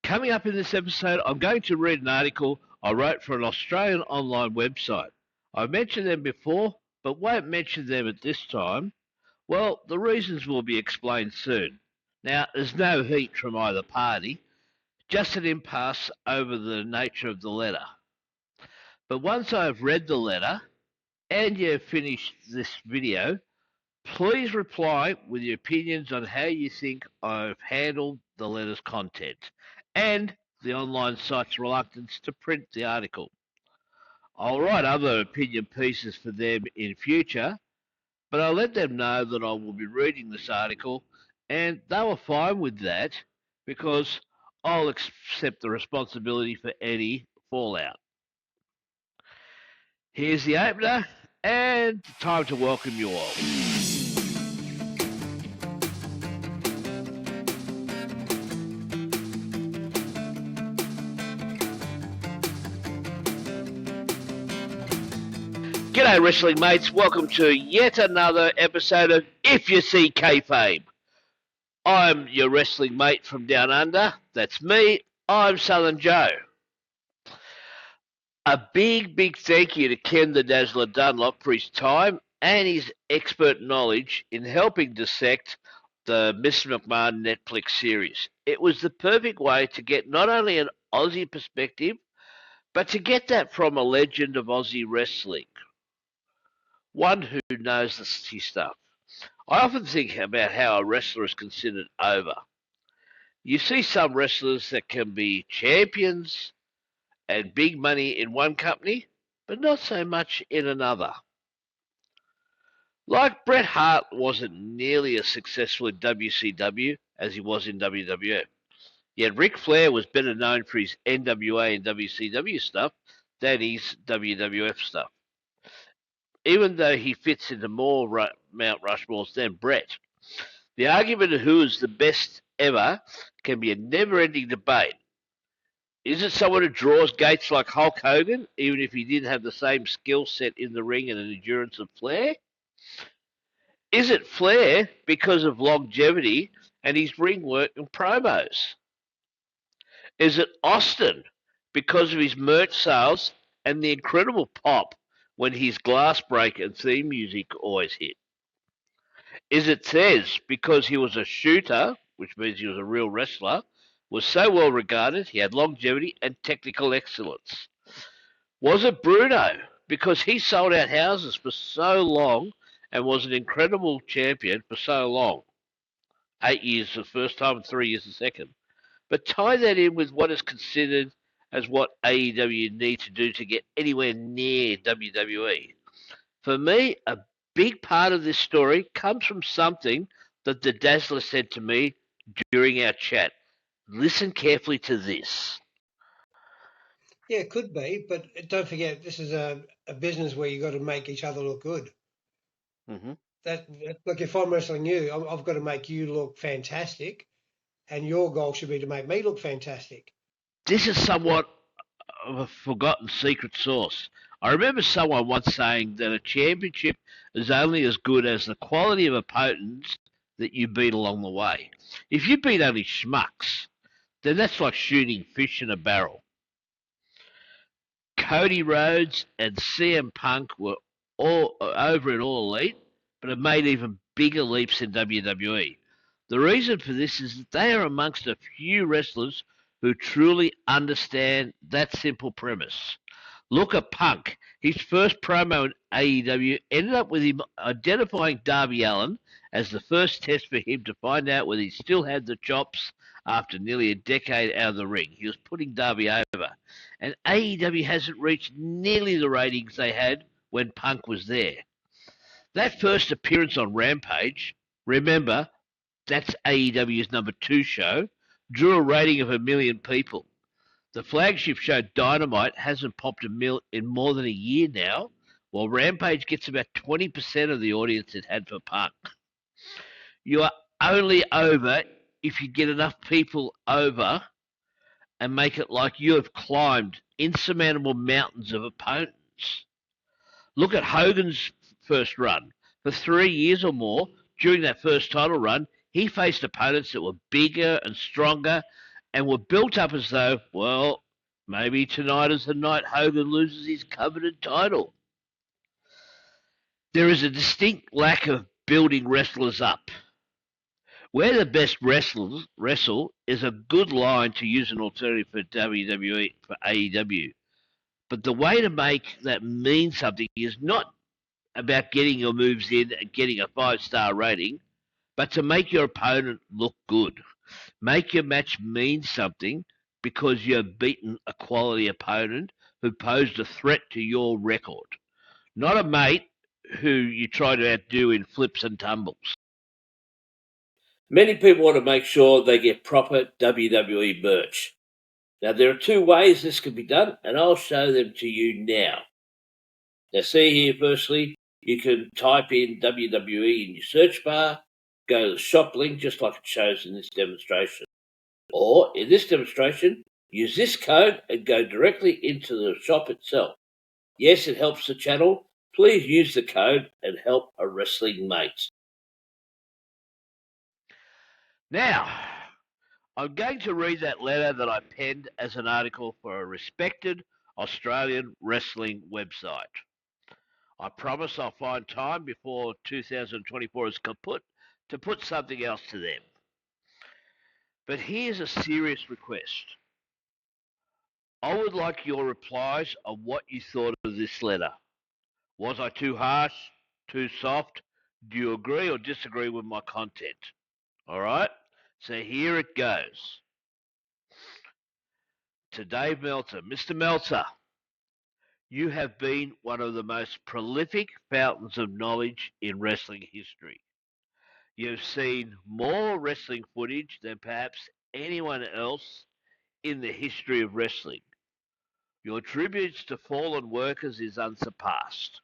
Coming up in this episode, I'm going to read an article I wrote for an Australian online website. I've mentioned them before, but won't mention them at this time. Well, the reasons will be explained soon. Now, there's no heat from either party, just an impasse over the nature of the letter. But once I've read the letter and you've finished this video, please reply with your opinions on how you think I've handled the letter's content and the online site's reluctance to print the article. I'll write other opinion pieces for them in future, but I'll let them know that I will be reading this article, and they were fine with that because I'll accept the responsibility for any fallout. Here's the opener, and time to welcome you all. G'day wrestling mates, welcome to yet another episode of If You See Kayfabe. I'm your wrestling mate from down under, that's me, I'm Southern Joe. A big thank you to Ken the Dazzler Dunlop for his time and his expert knowledge in helping dissect the Mr. McMahon Netflix series. It was the perfect way to get not only an Aussie perspective, but to get that from a legend of Aussie wrestling. One who knows his stuff. I often think about how a wrestler is considered over. You see some wrestlers that can be champions and big money in one company, but not so much in another. Like Bret Hart wasn't nearly as successful in WCW as he was in WWF. Yet Ric Flair was better known for his NWA and WCW stuff than his WWF stuff, even though he fits into more Mount Rushmores than Bret. The argument of who is the best ever can be a never-ending debate. Is it someone who draws gates like Hulk Hogan, even if he didn't have the same skill set in the ring and endurance of Flair? Is it Flair because of longevity and his ring work and promos? Is it Austin because of his merch sales and the incredible pop when his glass break and theme music always hit? Is it Thez because he was a shooter, which means he was a real wrestler, was so well regarded, he had longevity and technical excellence? Was it Bruno because he sold out houses for so long and was an incredible champion for so long? 8 years the first time and 3 years the second. But tie that in with what is considered as what AEW need to do to get anywhere near WWE. For me, a big part of this story comes from something that the Dazzler said to me during our chat. Listen carefully to this. Yeah, it could be, but don't forget, this is a business where you got to make each other look good. Mm-hmm. Look, if I'm wrestling you, I've got to make you look fantastic, and your goal should be to make me look fantastic. This is somewhat of a forgotten secret sauce. I remember someone once saying that a championship is only as good as the quality of opponents that you beat along the way. If you beat only schmucks, then that's like shooting fish in a barrel. Cody Rhodes and CM Punk were all over in All Elite, but have made even bigger leaps in WWE. The reason for this is that they are amongst a few wrestlers who truly understand that simple premise. Look at Punk. His first promo in AEW ended up with him identifying Darby Allin as the first test for him to find out whether he still had the chops after nearly a decade out of the ring. He was putting Darby over. And AEW hasn't reached nearly the ratings they had when Punk was there. That first appearance on Rampage, remember, that's AEW's number 2 show, drew a rating of 1 million people. The flagship show Dynamite hasn't popped in more than a year now, while Rampage gets about 20% of the audience it had for Punk. You are only over if you get enough people over and make it like you have climbed insurmountable mountains of opponents. Look at Hogan's first run. For 3 years or more, during that first title run, he faced opponents that were bigger and stronger and were built up as though, well, maybe tonight is the night Hogan loses his coveted title. There is a distinct lack of building wrestlers up. Where the best wrestlers wrestle is a good line to use an alternative for WWE for AEW. But the way to make that mean something is not about getting your moves in and getting a 5-star rating, but to make your opponent look good. Make your match mean something because you've beaten a quality opponent who posed a threat to your record, not a mate who you try to outdo in flips and tumbles. Many people want to make sure they get proper WWE merch. Now, there are two ways this can be done, and I'll show them to you now. Now, see here, firstly, you can type in WWE in your search bar, go to the shop link, just like it shows in this demonstration. Or, in this demonstration, use this code and go directly into the shop itself. Yes, it helps the channel. Please use the code and help a wrestling mate. Now, I'm going to read that letter that I penned as an article for a respected Australian wrestling website. I promise I'll find time before 2024 is kaput to put something else to them. But here's a serious request. I would like your replies on what you thought of this letter. Was I too harsh? Too soft? Do you agree or disagree with my content? All right? So here it goes. To Dave Meltzer. Mr. Meltzer, you have been one of the most prolific fountains of knowledge in wrestling history. You've seen more wrestling footage than perhaps anyone else in the history of wrestling. Your tributes to fallen workers is unsurpassed.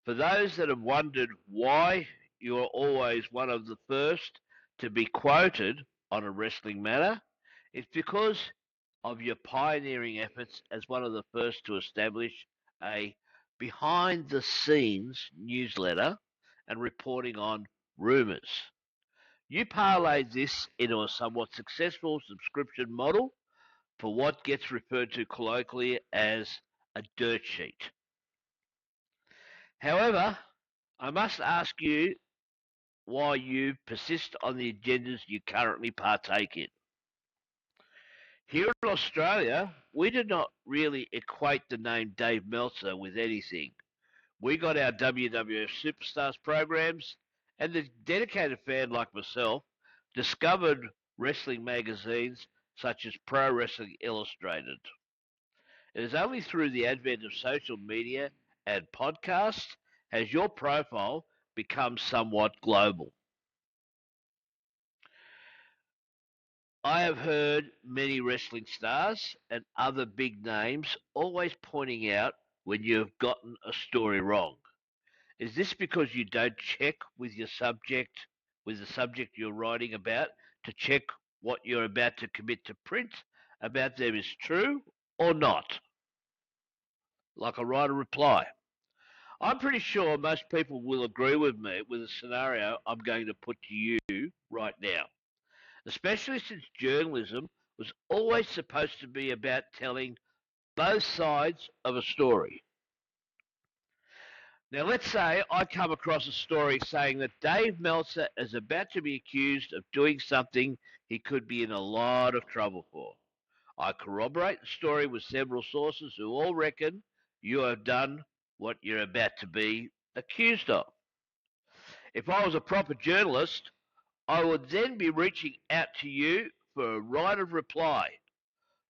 For those that have wondered why you are always one of the first to be quoted on a wrestling matter, it's because of your pioneering efforts as one of the first to establish a behind the scenes newsletter and reporting on rumors. You parlayed this into a somewhat successful subscription model for what gets referred to colloquially as a dirt sheet. However, I must ask you why you persist on the agendas you currently partake in. Here in Australia, we do not really equate the name Dave Meltzer with anything. We got our WWF Superstars programs, and the dedicated fan like myself discovered wrestling magazines such as Pro Wrestling Illustrated. It is only through the advent of social media and podcasts has your profile become somewhat global. I have heard many wrestling stars and other big names always pointing out when you have gotten a story wrong. Is this because you don't check with the subject you're writing about, to check what you're about to commit to print about them is true or not? Like a writer reply. I'm pretty sure most people will agree with me with the scenario I'm going to put to you right now, especially since journalism was always supposed to be about telling both sides of a story. Now, let's say I come across a story saying that Dave Meltzer is about to be accused of doing something he could be in a lot of trouble for. I corroborate the story with several sources who all reckon you have done what you're about to be accused of. If I was a proper journalist, I would then be reaching out to you for a right of reply.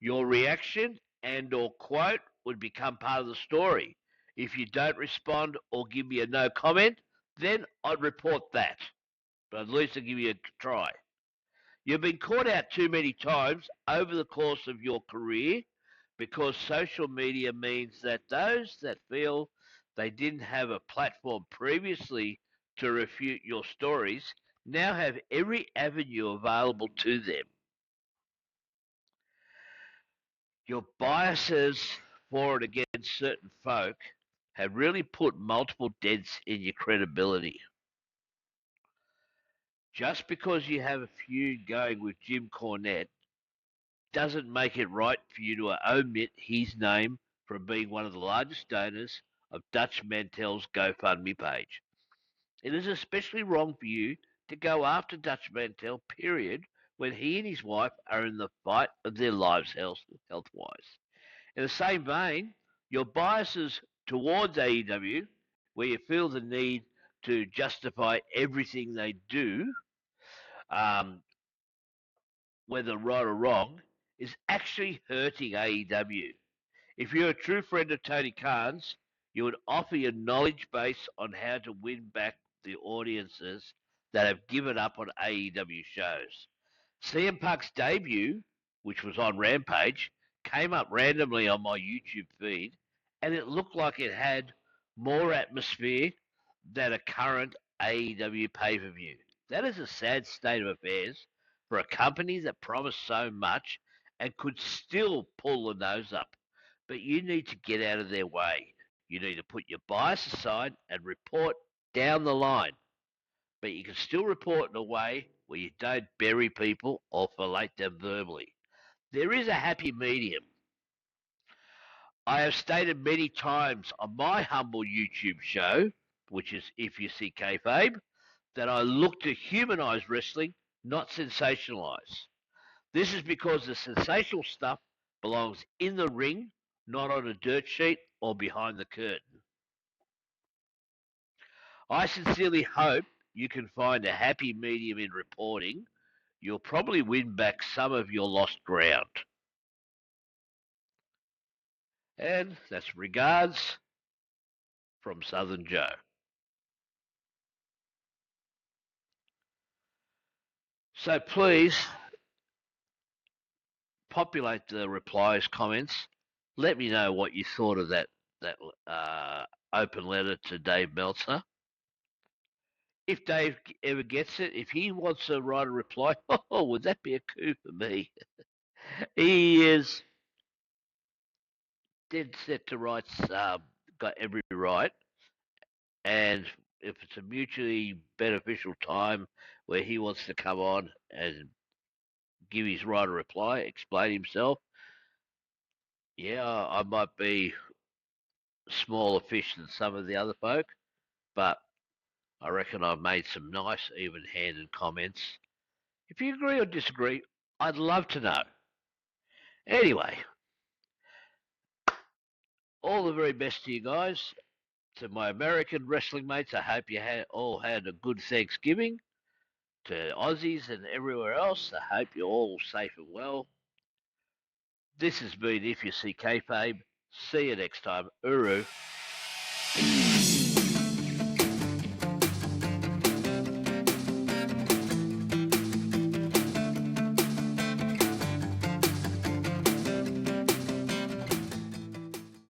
Your reaction and or quote would become part of the story. If you don't respond or give me a no comment, then I'd report that. But at least I'd give you a try. You've been caught out too many times over the course of your career because social media means that those that feel they didn't have a platform previously to refute your stories now have every avenue available to them. Your biases for and against certain folk have really put multiple dents in your credibility. Just because you have a feud going with Jim Cornette doesn't make it right for you to omit his name from being one of the largest donors of Dutch Mantel's GoFundMe page. It is especially wrong for you to go after Dutch Mantel, period, when he and his wife are in the fight of their lives health-wise. In the same vein, your biases towards AEW, where you feel the need to justify everything they do, um, whether right or wrong, is actually hurting AEW. If you're a true friend of Tony Khan's, you would offer your knowledge base on how to win back the audiences that have given up on AEW shows. CM Punk's debut, which was on Rampage, came up randomly on my YouTube feed, and it looked like it had more atmosphere than a current AEW pay per view. That is a sad state of affairs for a company that promised so much and could still pull the nose up. But you need to get out of their way. You need to put your bias aside and report down the line. But you can still report in a way where you don't bury people or fillet them verbally. There is a happy medium. I have stated many times on my humble YouTube show, which is If You See Kayfabe, that I look to humanize wrestling, not sensationalize. This is because the sensational stuff belongs in the ring, not on a dirt sheet or behind the curtain. I sincerely hope you can find a happy medium in reporting. You'll probably win back some of your lost ground. And that's regards from Southern Joe. So please populate the replies, comments. Let me know what you thought of that open letter to Dave Meltzer. If Dave ever gets it, if he wants to write a reply, oh, would that be a coup for me? He is dead set to rights, got every right. And if it's a mutually beneficial time where he wants to come on and give his right a reply, explain himself, yeah, I might be smaller fish than some of the other folk, but I reckon I've made some nice, even handed comments. If you agree or disagree, I'd love to know. Anyway, all the very best to you guys. To my American wrestling mates, I hope you all had a good Thanksgiving. To Aussies and everywhere else, I hope you're all safe and well. This has been If You See Kayfabe. See you next time. Uru.